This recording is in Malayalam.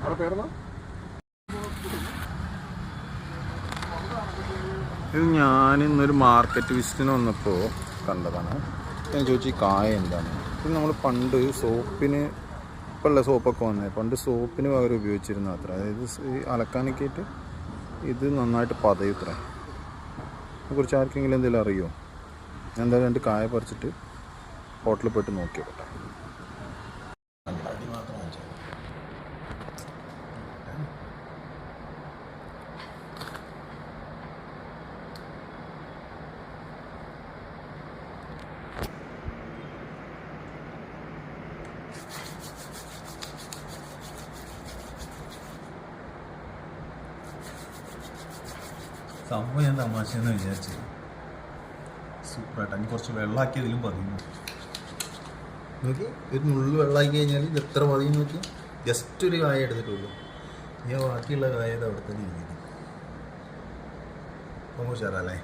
ഇത് ഞാനിന്നൊരു മാർക്കറ്റ് വിസിറ്റിന് വന്നപ്പോൾ കണ്ടതാണ്. ഞാൻ ചോദിച്ചു ഈ കായ എന്താണ്. ഇത് നമ്മൾ പണ്ട് സോപ്പിന്, ഇപ്പോഴുള്ള സോപ്പൊക്കെ വന്നത്, പണ്ട് സോപ്പിന് പകരം ഉപയോഗിച്ചിരുന്ന അത്ര. അതായത് ഈ അലക്കാനൊക്കെ ആയിട്ട് ഇത് നന്നായിട്ട് പതയുത്ര. അതിനെക്കുറിച്ച് ആർക്കെങ്കിലും എന്തെങ്കിലും അറിയുമോ? ഞാൻ എന്തായാലും 2 കായ പറിച്ചിട്ട് ഹോട്ടലിൽ പോയിട്ട് നോക്കിയോട്ടെ. സംഭവം ഞാൻ തമാശയെന്ന് വിചാരിച്ചത് സൂപ്പറായിട്ട്. അതിന് കുറച്ച് വെള്ളമാക്കിയതിലും പതിയുന്നു നോക്കി. ഒരു നുള്ളു വെള്ളമാക്കി കഴിഞ്ഞാൽ ഇത് എത്ര പതിയും നോക്കി. ജസ്റ്റ് ഒരു കായ എടുത്തിട്ടുള്ളൂ. ഞാൻ ബാക്കിയുള്ള കായ അവിടെ തന്നെ ഇരിക്കുന്നു. ഉഷാറല്ലേ?